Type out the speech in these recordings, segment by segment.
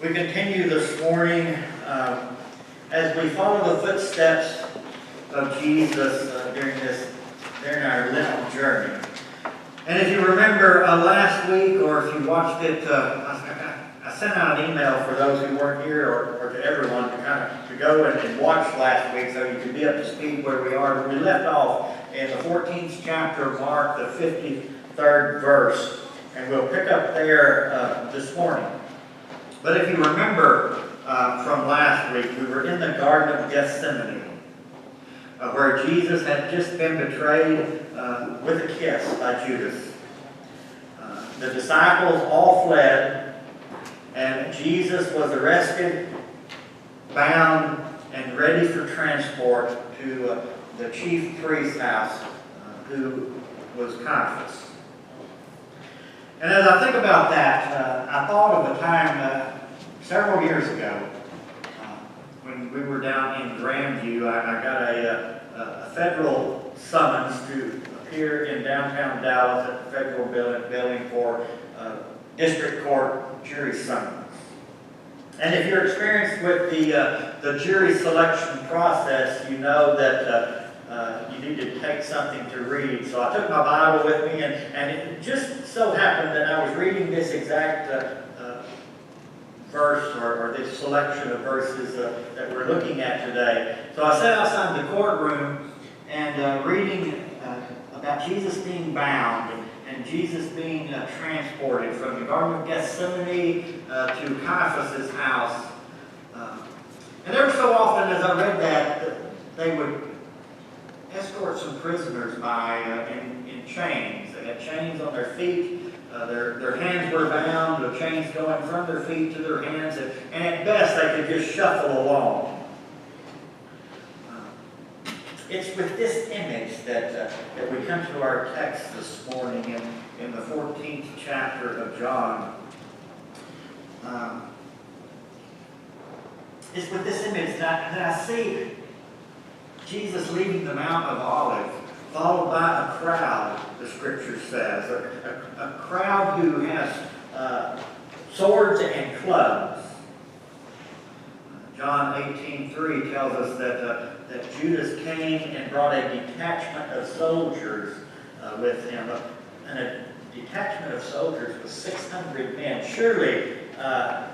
We continue this morning as we follow the footsteps of Jesus during our Lenten journey. And if you remember last week, or if you watched it, I sent out an email for those who weren't here, or to everyone to go and watch last week, so you could be up to speed where we are. We left off in the 14th chapter of Mark, the 53rd verse, and we'll pick up there this morning. But if you remember from last week, we were in the Garden of Gethsemane, where Jesus had just been betrayed with a kiss by Judas. The disciples all fled, and Jesus was arrested, bound, and ready for transport to the chief priest's house, who was Caiaphas. And as I think about that, I thought of a time several years ago when we were down in Grandview. I got a federal summons to appear in downtown Dallas at the federal building for district court jury summons. And if you're experienced with the jury selection process, you know that you need to take something to read. So I took my Bible with me, and it just so happened that I was reading this exact verse or this selection of verses that we're looking at today. So I sat outside the courtroom and reading about Jesus being bound and Jesus being transported from the Garden of Gethsemane to Caiaphas' house. And every so often as I read that, they would escort some prisoners by in chains. They had chains on their feet. Their hands were bound, the chains going from their feet to their hands, and at best they could just shuffle along. It's with this image that we come to our text this morning in the 14th chapter of John. It's with this image that I see Jesus leaving the Mount of Olives, followed by a crowd, the Scripture says, a crowd who has swords and clubs. John 18:3 tells us that Judas came and brought a detachment of soldiers with him. And a detachment of soldiers was 600 men. Surely a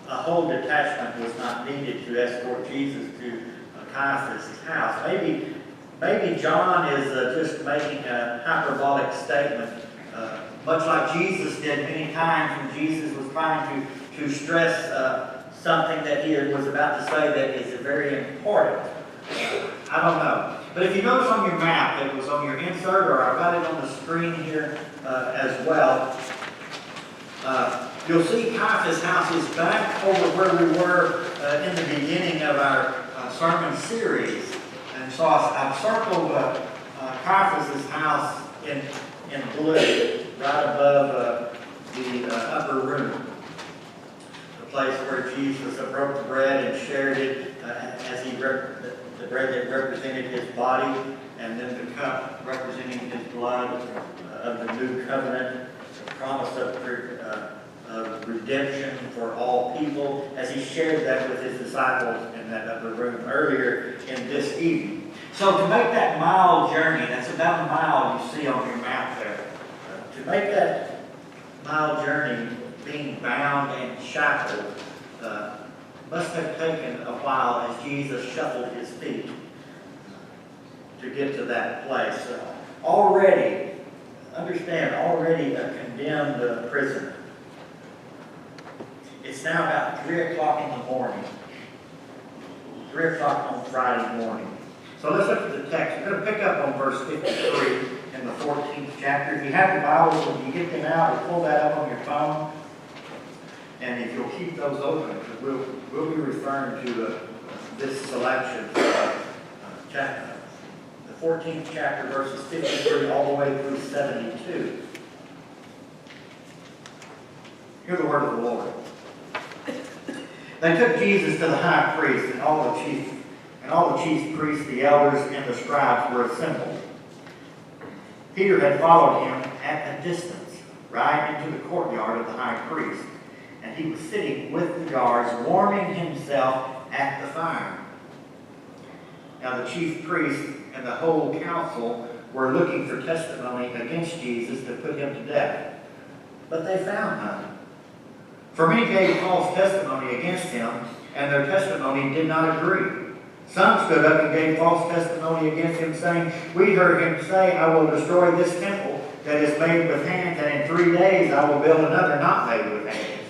whole detachment was not needed to escort Jesus to Caiaphas' house. Maybe John is just making a hyperbolic statement, much like Jesus did many times when Jesus was trying to stress something that he was about to say that is very important. I don't know. But if you notice on your map that was on your insert, or I've got it on the screen here as well, you'll see Caiaphas' house is back over where we were in the beginning of our sermon series. And so I've circled Caiaphas' house in blue, right above the upper room. The place where Jesus broke the bread and shared it as the bread that represented his body, and then the cup representing his blood of the new covenant, the promise of redemption for all people, as he shared that with his disciples in that upper room earlier in this evening. So to make that mile journey, that's about a mile you see on your map there, to make that mile journey being bound and shackled must have taken a while as Jesus shuffled his feet to get to that place. Already a condemned prisoner. It's now about 3 o'clock in the morning. 3 o'clock on Friday morning. So let's look at the text. We're going to pick up on verse 53 in the 14th chapter. If you have your Bibles, when you get them out, or pull that up on your phone. And if you'll keep those open, because we'll be referring to this selection, the 14th chapter, verses 53 all the way through 72. Hear the word of the Lord. They took Jesus to the high priest, and all the chief priests, the elders, and the scribes were assembled. Peter had followed him at a distance, right into the courtyard of the high priest. and he was sitting with the guards, warming himself at the fire. Now the chief priest and the whole council were looking for testimony against Jesus to put him to death, but they found none. For many gave false testimony against him, and their testimony did not agree. Some stood up and gave false testimony against him, saying, "We heard him say, 'I will destroy this temple that is made with hands, and in 3 days I will build another not made with hands.'"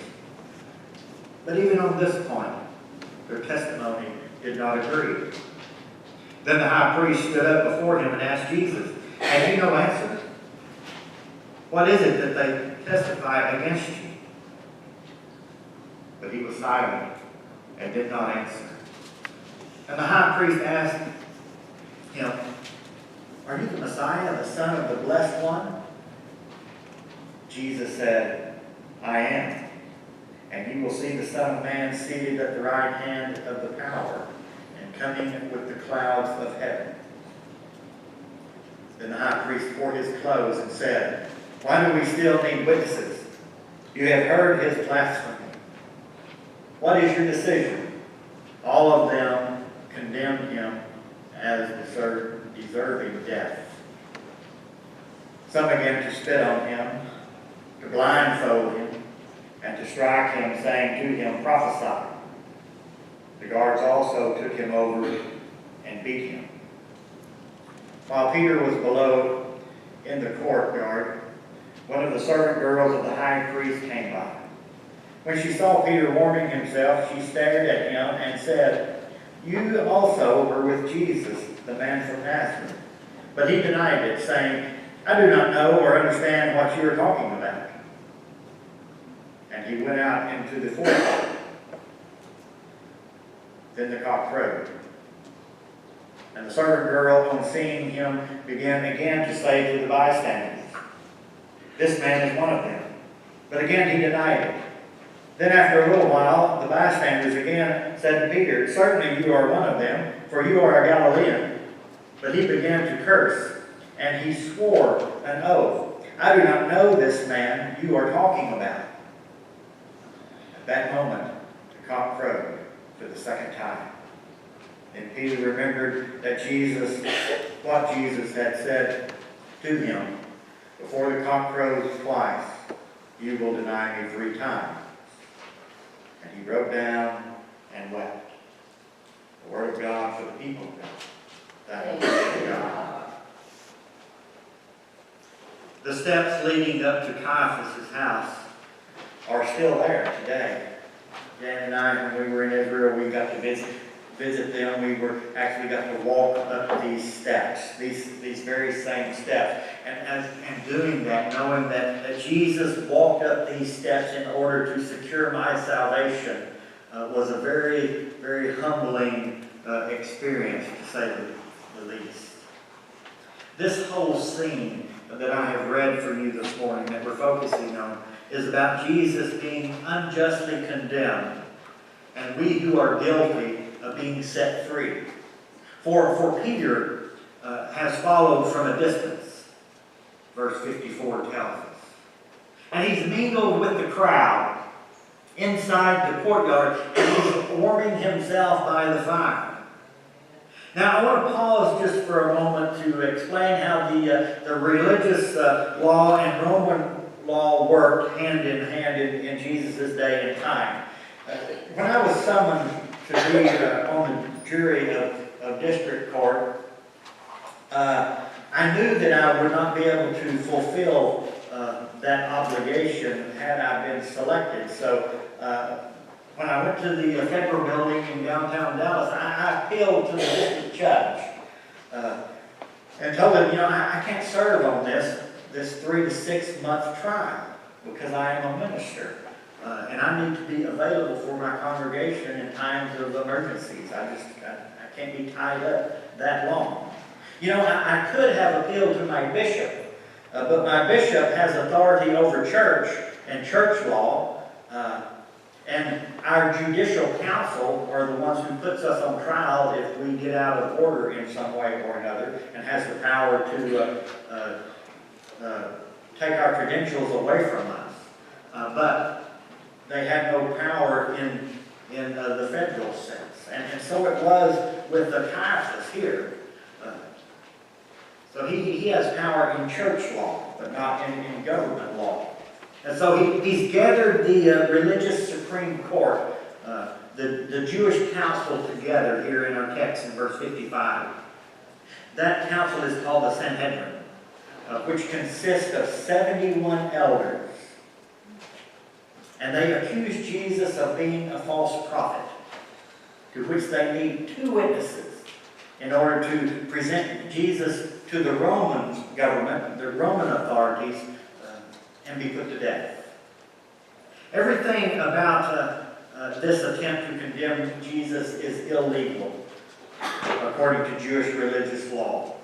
But even on this point, their testimony did not agree. Then the high priest stood up before him and asked Jesus, "Have you no answer? What is it that they testify against you?" But he was silent and did not answer. And the high priest asked him, "Are you the Messiah, the Son of the Blessed One?" Jesus said, "I am. And you will see the Son of Man seated at the right hand of the power, and coming with the clouds of heaven." Then the high priest tore his clothes and said, "Why do we still need witnesses? You have heard his blasphemy. What is your decision?" All of them condemned him as deserving death. Some began to spit on him, to blindfold him, and to strike him, saying to him, "Prophesy." The guards also took him over and beat him. While Peter was below in the courtyard, one of the servant girls of the high priest came by. When she saw Peter warming himself, she stared at him and said, "You also were with Jesus, the man from Nazareth." But he denied it, saying, "I do not know or understand what you are talking about." And he went out into the foyer. Then the cock crowed. And the servant girl, on seeing him, began again to say to the bystanders, "This man is one of them." But again he denied it. Then after a little while, the bystanders again said to Peter, "Certainly you are one of them, for you are a Galilean." But he began to curse, and he swore an oath, "I do not know this man you are talking about." At that moment, the cock crowed for the second time. And Peter remembered that what Jesus had said to him, "Before the cock crows twice, you will deny me 3 times." And he broke down and wept. The word of God for the people of God. Thanks be to God. The steps leading up to Caiaphas' house are still there today. Dan and I, when we were in Israel, we got to visit them. We actually got to walk up these steps, these very same steps. And doing that, knowing that Jesus walked up these steps in order to secure my salvation, was a very, very humbling experience, to say the least. This whole scene that I have read for you this morning, that we're focusing on, is about Jesus being unjustly condemned, and we who are guilty of being set free. For Peter has followed from a distance, verse 54 tells us. And he's mingled with the crowd inside the courtyard, and he's warming himself by the fire. Now I want to pause just for a moment to explain how the religious law and Roman law worked hand in hand in Jesus' day and time. When I was summoned to be on the jury of district court, I knew that I would not be able to fulfill that obligation had I been selected. So when I went to the federal building in downtown Dallas, I appealed to the district judge and told him, I can't serve on this 3 to 6 month trial because I am a minister. And I need to be available for my congregation in times of emergencies. I can't be tied up that long. I could have appealed to my bishop, but my bishop has authority over church and church law, and our judicial council are the ones who puts us on trial if we get out of order in some way or another, and has the power to take our credentials away from us. But they had no power in the federal sense. And so it was with the Caiaphas here. So he has power in church law, but not in government law. And so he's gathered the religious Supreme Court, the Jewish council together here in our text in verse 55. That council is called the Sanhedrin, which consists of 71 elders. And they accuse Jesus of being a false prophet, to which they need 2 witnesses in order to present Jesus to the Roman government, the Roman authorities, and be put to death. Everything about this attempt to condemn Jesus is illegal, according to Jewish religious law.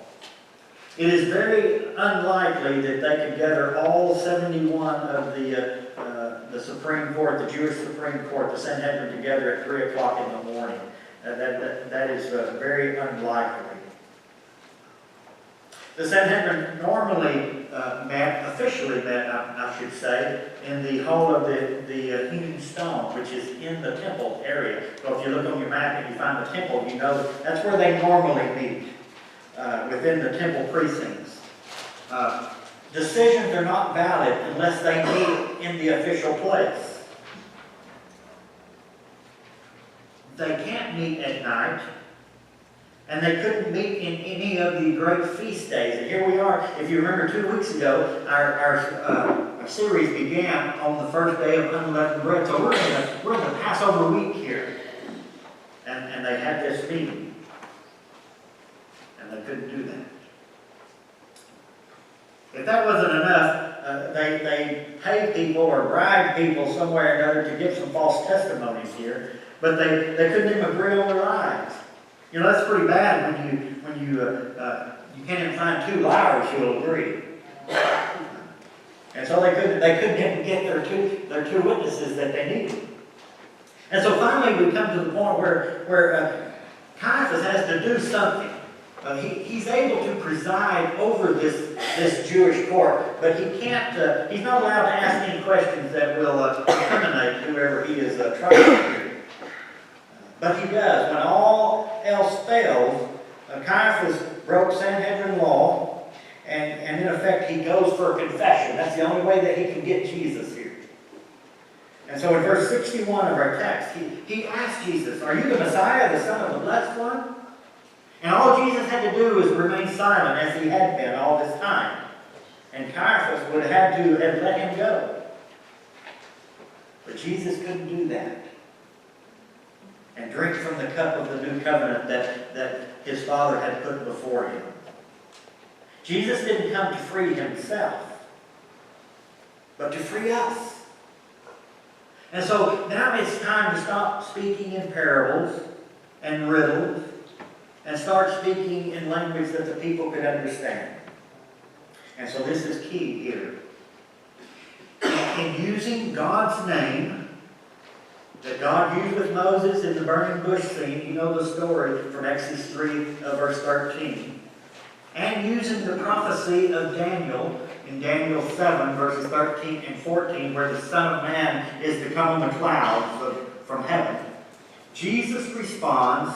It is very unlikely that they could gather all 71 of the Supreme Court, the Jewish Supreme Court, the Sanhedrin, together at 3 o'clock in the morning. That is very unlikely. The Sanhedrin normally officially met, I should say, in the hall of the hewn stone, which is in the temple area. So if you look on your map and you find the temple, you know that's where they normally meet, within the temple precincts. Decisions are not valid unless they meet in the official place. They can't meet at night, and they couldn't meet in any of the great feast days. And here we are. If you remember 2 weeks ago, our series began on the first day of unleavened bread. So we're in the Passover week here, and they had this meeting, and they couldn't do that. If that wasn't enough, they paid people or bribed people somewhere or another to give some false testimonies here, but they couldn't even agree on their lies. You know, that's pretty bad when you can't even find 2 liars who'll agree. And so they couldn't even get their two witnesses that they needed. And so finally we come to the point where Caiaphas has to do something. He's able to preside over this Jewish court, but he can't. He's not allowed to ask any questions that will incriminate whoever he is trying to. But he does. When all else fails, Caiaphas broke Sanhedrin law, and in effect he goes for a confession. That's the only way that he can get Jesus here. And so in verse 61 of our text, he asked Jesus, "Are you the Messiah, the Son of the Blessed One?" And all Jesus had to do was remain silent, as he had been all this time. And Caiaphas would have had to have let him go. But Jesus couldn't do that. And drink from the cup of the new covenant that his Father had put before him. Jesus didn't come to free himself, but to free us. And so now it's time to stop speaking in parables and riddles and start speaking in language that the people could understand. And so this is key here. In using God's name that God used with Moses in the burning bush scene, you know the story from Exodus 3 verse 13. And using the prophecy of Daniel in Daniel 7 verses 13 and 14, where the Son of Man is to come on the clouds from heaven. Jesus responds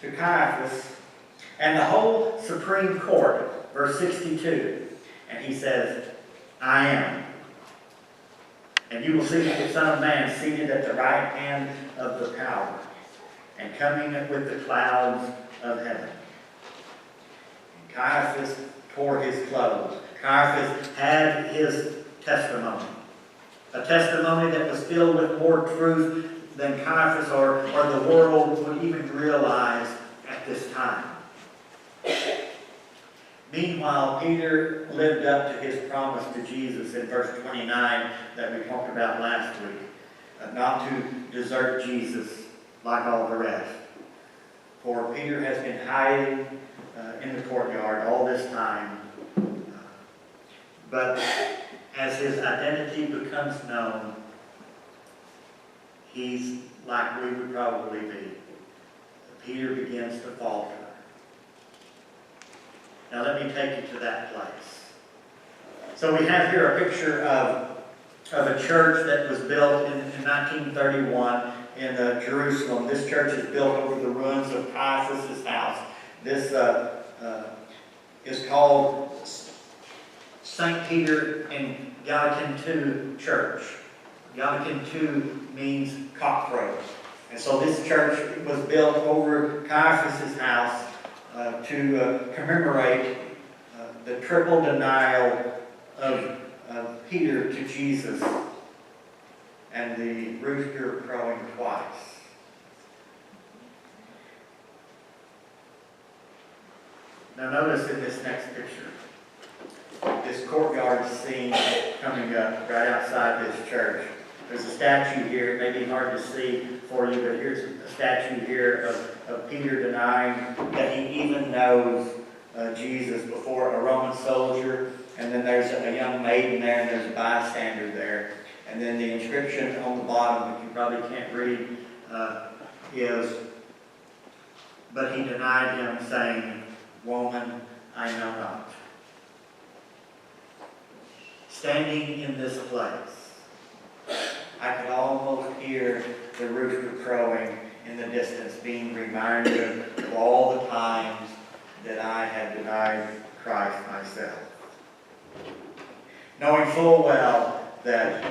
to Caiaphas and the whole Supreme Court, verse 62. And he says, "I am. And you will see the Son of Man seated at the right hand of the power, and coming with the clouds of heaven." And Caiaphas tore his clothes. Caiaphas had his testimony. A testimony that was filled with more truth than Caiaphas or the world would even realize at this time. Meanwhile, Peter lived up to his promise to Jesus in verse 29 that we talked about last week, not to desert Jesus like all the rest. For Peter has been hiding in the courtyard all this time. But as his identity becomes known, he's like we would probably be. Peter begins to falter. Now let me take you to that place. So we have here a picture of of a church that was built in 1931 in Jerusalem. This church is built over the ruins of Caiaphas' house. This is called St. Peter and Gallican II Church. Gallican II means cockcrow. And so this church was built over Caiaphas' house to commemorate the triple denial of Peter to Jesus and the rooster crowing twice. Now notice in this next picture, this courtyard scene coming up right outside this church. There's a statue here. It may be hard to see for you, but here's a statue here of Peter denying that he even knows Jesus before a Roman soldier. And then there's a young maiden there, and there's a bystander there. And then the inscription on the bottom, which you probably can't read, is, "But he denied him, saying, 'Woman, I know not.'" Standing in this place, I could almost hear the rooster crowing in the distance, being reminded of all the times that I had denied Christ myself. Knowing full well that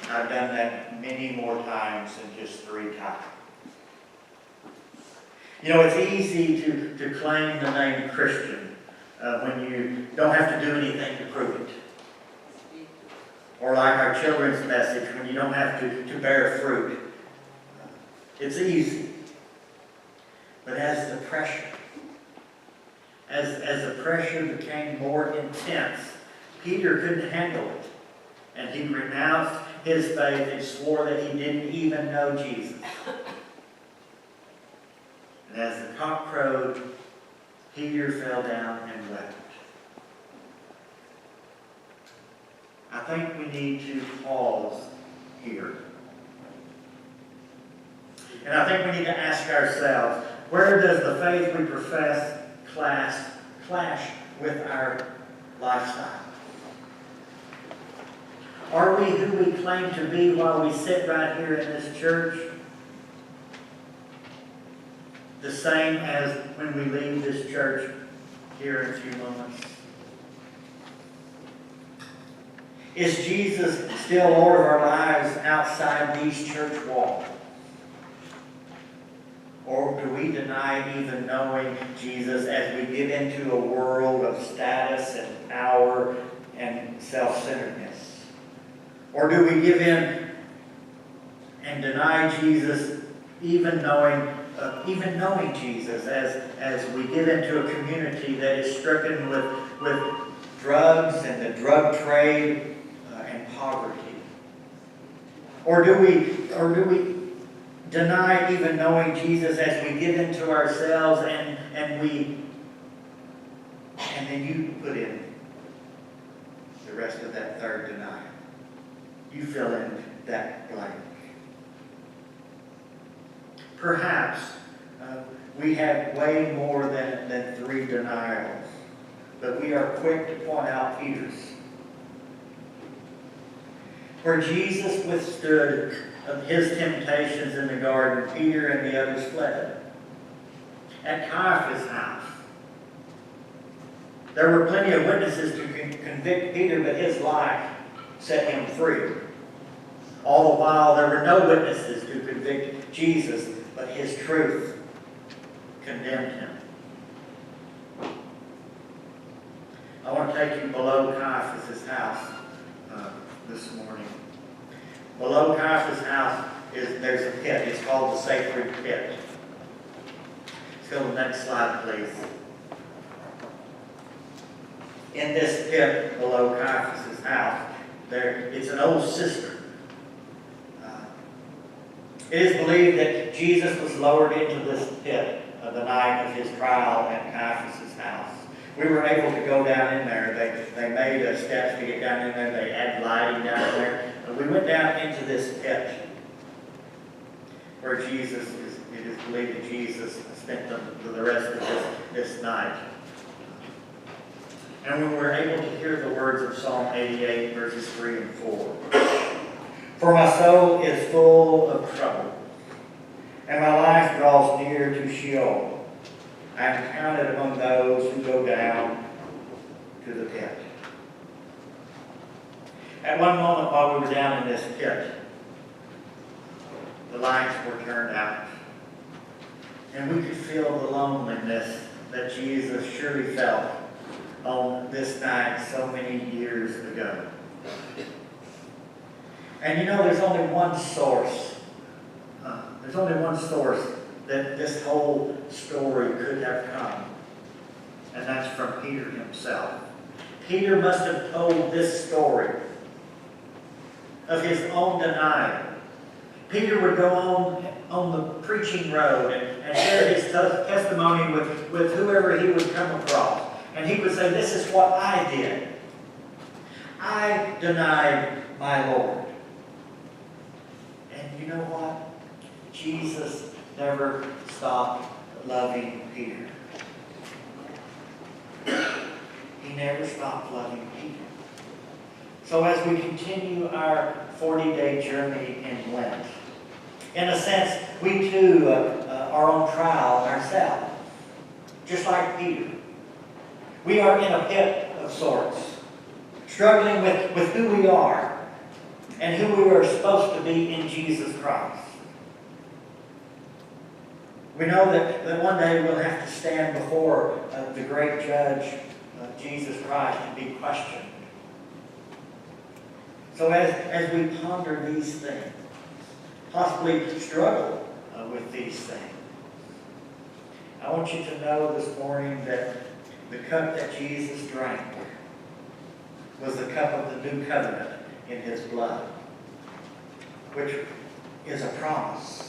I've done that many more times than just 3 times. You know, it's easy to claim the name Christian when you don't have to do anything to prove it. Or like our children's message, when you don't have to bear fruit. It's easy. But as the pressure became more intense, Peter couldn't handle it. And he renounced his faith and swore that he didn't even know Jesus. And as the cock crowed, Peter fell down and wept. I think we need to pause here. And I think we need to ask ourselves, where does the faith we profess clash with our lifestyle? Are we who we claim to be while we sit right here in this church? The same as when we leave this church here in a few moments? Is Jesus still Lord of our lives outside these church walls? Or do we deny even knowing Jesus as we get into a world of status and power and self-centeredness? Or do we give in and deny Jesus even knowing Jesus as we get into a community that is stricken with drugs and the drug trade and poverty? Or do we deny even knowing Jesus as we give into ourselves and then you put in the rest of that third denial? You fill in that blank. Perhaps we have way more than 3 denials, but we are quick to point out Peter's. Where Jesus withstood his temptations in the garden, Peter and the others fled. At Caiaphas' house, there were plenty of witnesses to convict Peter, but his life set him free. All the while, there were no witnesses to convict Jesus, but his truth condemned him. I want to take you below Caiaphas' house this morning. Below Caiaphas' house there's a pit. It's called the Sacred Pit. Let's go to the next slide, please. In this pit below Caiaphas' house, it's an old cistern. It is believed that Jesus was lowered into this pit the night of his trial at Caiaphas' house. We were able to go down in there. They made steps to get down in there. They had lighting down in there. And we went down into this pit where it is believed that Jesus spent the rest of this night. and when we're able to hear the words of Psalm 88, verses 3 and 4. For my soul is full of trouble, and my life draws near to Sheol. I am counted among those who go down to the pit. At one moment while we were down in this pit, the lights were turned out, and we could feel the loneliness that Jesus surely felt on this night so many years ago. And you know, there's only one source. There's only one source that this whole story could have come, and that's from Peter himself. Peter must have told this story of his own denial. Peter would go on the preaching road and share his testimony with whoever he would come across. And he would say, this is what I did. I denied my Lord. And you know what? Jesus never stopped loving Peter. He never stopped loving Peter. So as we continue our 40-day journey in Lent, in a sense, we too are on trial ourselves, just like Peter. We are in a pit of sorts, struggling with who we are and who we are supposed to be in Jesus Christ. We know that one day we'll have to stand before the great judge, Jesus Christ, and be questioned. So as we ponder these things, possibly struggle with these things, I want you to know this morning that the cup that Jesus drank was the cup of the new covenant in his blood, which is a promise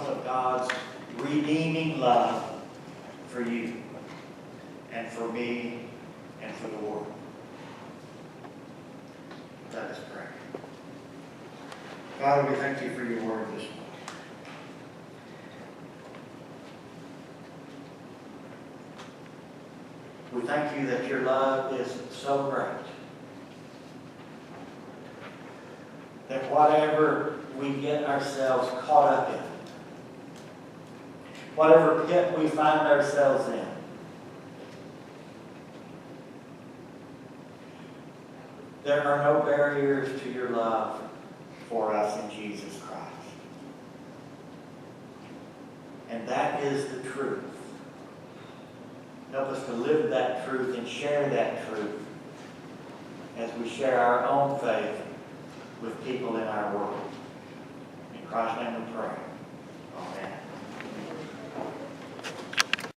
of God's redeeming love for you and for me and for the world. Let us pray. Father, we thank you for your word this morning. We thank you that your love is so great that whatever we get ourselves caught up in, whatever pit we find ourselves in, there are no barriers to your love for us in Jesus Christ. And that is the truth. Help us to live that truth and share that truth as we share our own faith with people in our world. In Christ's name we pray.